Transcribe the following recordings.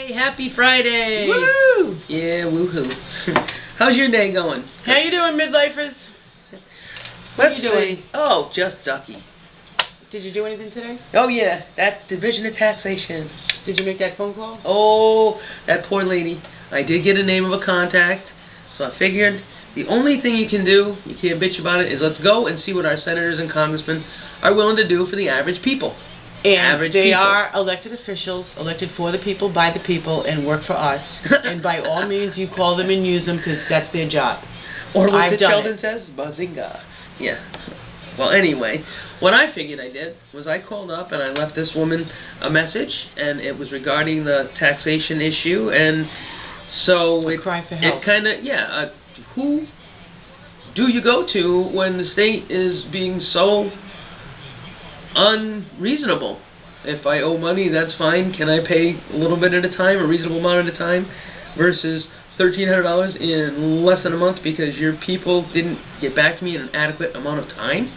Hey, happy Friday! Woo! Yeah, woohoo. How's your day going? How you doing, midlifers? What are you doing? Oh, just ducky. Did you do anything today? Oh yeah, that Division of Taxation. Did you make that phone call? Oh, that poor lady. I did get a name of a contact, so I figured the only thing you can do, you can't bitch about it, is let's go and see what our senators and congressmen are willing to do for the average people. And they are elected officials, elected for the people, by the people, and work for us. And by all means, you call them and use them because that's their job. Or what the Sheldon says, bazinga. Yeah. Well, anyway, what I figured I did was I called up and I left this woman a message, and it was regarding the taxation issue, and so it kind of, who do you go to when the state is being so unreasonable? If I owe money, that's fine. Can I pay a little bit at a time, a reasonable amount at a time, versus $1,300 in less than a month because your people didn't get back to me in an adequate amount of time?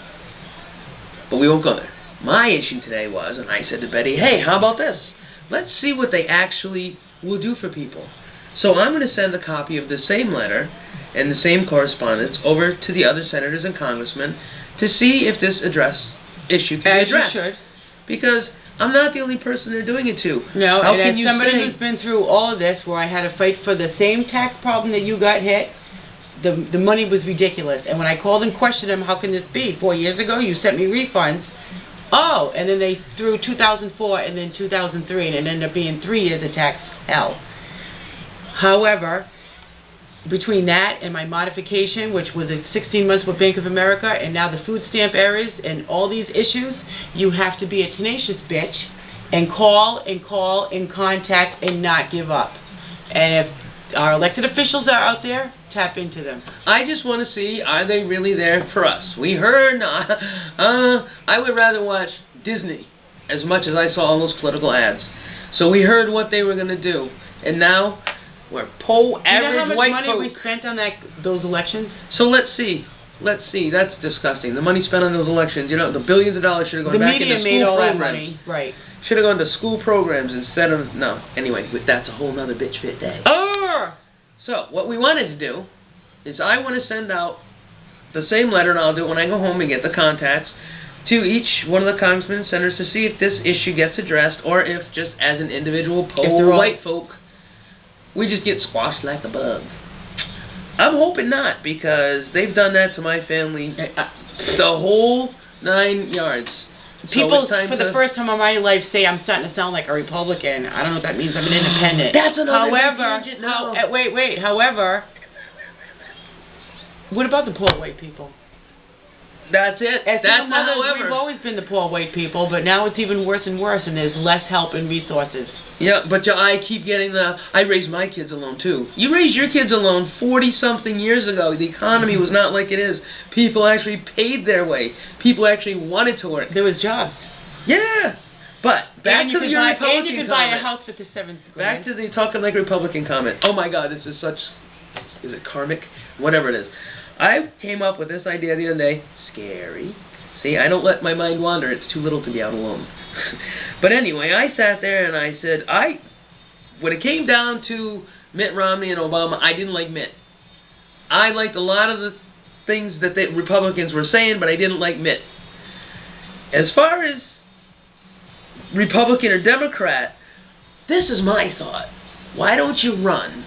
But we won't go there. My issue today was, and I said to Betty, hey, how about this? Let's see what they actually will do for people. So I'm going to send a copy of the same letter and the same correspondence over to the other senators and congressmen to see if this issue can be addressed. You should. Because I'm not the only person they're doing it to. No, and as somebody who's been through all of this, where I had to fight for the same tax problem that you got hit, the money was ridiculous. And when I called and questioned them, how can this be? 4 years ago, you sent me refunds. Oh, and then they threw 2004 and then 2003, and it ended up being 3 years of tax hell. However, between that and my modification, which was 16 months with Bank of America, and now the food stamp errors and all these issues, you have to be a tenacious bitch and call and contact and not give up. And if our elected officials are out there, tap into them. I just want to see, are they really there for us? We heard, I would rather watch Disney as much as I saw all those political ads. So we heard what they were going to do, and now we're average white folk. You know how much money we spent on those elections? So let's see. That's disgusting. The money spent on those elections, you know, the billions of dollars should have gone back into school programs. The media made all that money, right. Should have gone to school programs instead of, no. Anyway, that's a whole nother bitch fit day. So, what we wanted to do is I want to send out the same letter, and I'll do it when I go home and get the contacts, to each one of the congressmen and senators to see if this issue gets addressed, or if just as an individual poor white folk, we just get squashed like a bug. I'm hoping not, because they've done that to my family the whole 9 yards. People, for the first time in my life, say I'm starting to sound like a Republican. I don't know what that means. I'm an independent. That's another tangent. Wait. However, what about the poor white people? That's it. We've always been the poor white people, but now it's even worse and worse, and there's less help and resources. Yeah, but I keep getting I raised my kids alone, too. You raised your kids alone 40-something years ago. The economy was not like it is. People actually paid their way. People actually wanted to work. There was jobs. Yeah. But back to your Republican comment. And you could buy a house with the $7,000. Back to the talking like Republican comment. Oh, my God, this is such, is it karmic? Whatever it is. I came up with this idea the other day. Scary. See, I don't let my mind wander. It's too little to be out alone. But anyway, I sat there and I said, when it came down to Mitt Romney and Obama, I didn't like Mitt. I liked a lot of the things that the Republicans were saying, but I didn't like Mitt. As far as Republican or Democrat, this is my thought. Why don't you run?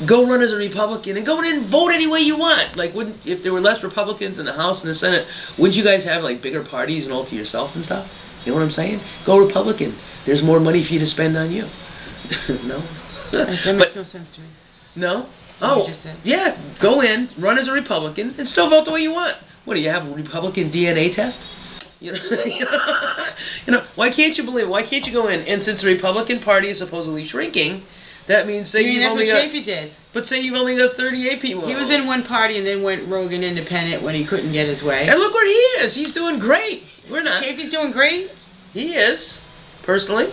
Go run as a Republican and go in and vote any way you want. Like, if there were less Republicans in the House and the Senate, wouldn't you guys have like bigger parties and all to yourself and stuff? You know what I'm saying? Go Republican. There's more money for you to spend on you. No? That makes no sense to me. No? Oh, yeah. Go in, run as a Republican, and still vote the way you want. What, do you have a Republican DNA test? You know, why can't you believe it? Why can't you go in? And since the Republican Party is supposedly shrinking, that means you've only got... But say you've only got 38 people. He was in one party and then went rogue and independent when he couldn't get his way. And look where he is. He's doing great. We're not. Chafee's doing great? He is. Personally.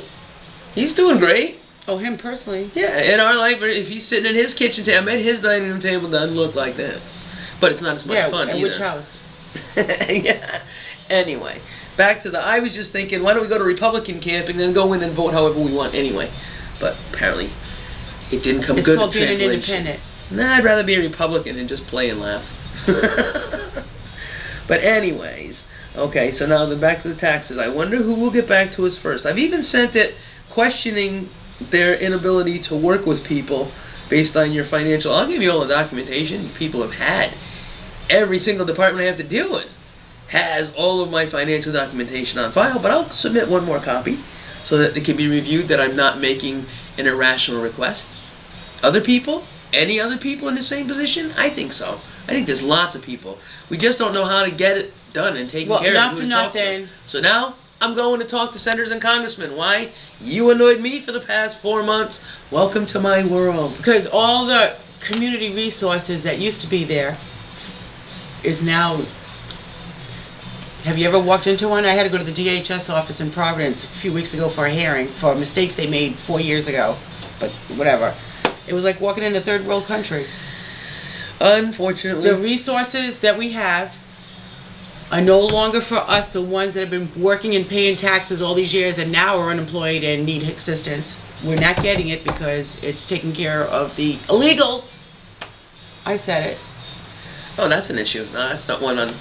He's doing great. Oh, him personally? Yeah, in our life, if he's sitting at his kitchen table, I bet his dining room table doesn't look like that. But it's not as much fun either. Yeah, which house? Yeah. Anyway, back to I was just thinking, why don't we go to Republican camp and then go in and vote however we want anyway. but apparently it didn't come It's good called in being an translation. independent. Nah, I'd rather be a Republican and just play and laugh. But anyways, okay, so now back to the taxes. I wonder who will get back to us first. I've even sent it questioning their inability to work with people based on your financial. I'll give you all the documentation people have had. Every single department I have to deal with has all of my financial documentation on file, but I'll submit one more copy so that it can be reviewed that I'm not making an irrational request. Other people? Any other people in the same position? I think so. I think there's lots of people. We just don't know how to get it done and taken care of. Not for nothing. So now I'm going to talk to senators and congressmen. Why? You annoyed me for the past 4 months. Welcome to my world. Because all the community resources that used to be there is now... Have you ever walked into one? I had to go to the DHS office in Providence a few weeks ago for a hearing for mistakes they made 4 years ago. But whatever. It was like walking in a third world country. Unfortunately. The resources that we have are no longer for us, the ones that have been working and paying taxes all these years and now are unemployed and need assistance. We're not getting it because it's taking care of the illegals. I said it. Oh, that's an issue. No, that's not one on...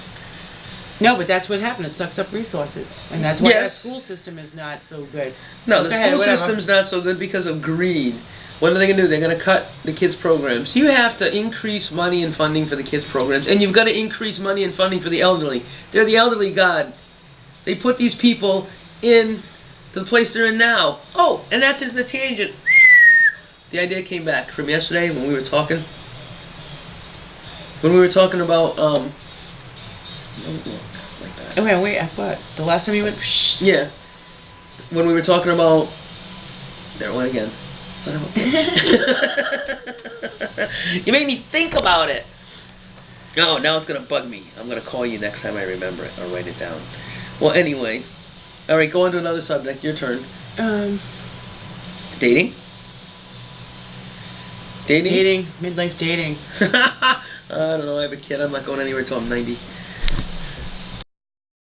No, but that's what happened. It sucks up resources. And that's why our school system is not so good. No, the school system's not so good because of greed. What are they going to do? They're going to cut the kids' programs. You have to increase money and funding for the kids' programs, and you've got to increase money and funding for the elderly. They're the elderly god. They put these people in the place they're in now. Oh, and that's the tangent. The idea came back from yesterday when we were talking. When we were talking about, don't look like that. Oh, wait, what? The last time you went? Yeah. When we were talking about, there it went again. You made me think about it. Oh, now it's going to bug me. I'm going to call you next time I remember it. I'll write it down. Well, anyway. All right, go on to another subject. Your turn. Dating? Dating? Midlife dating. I don't know. I have a kid. I'm not going anywhere until I'm 90.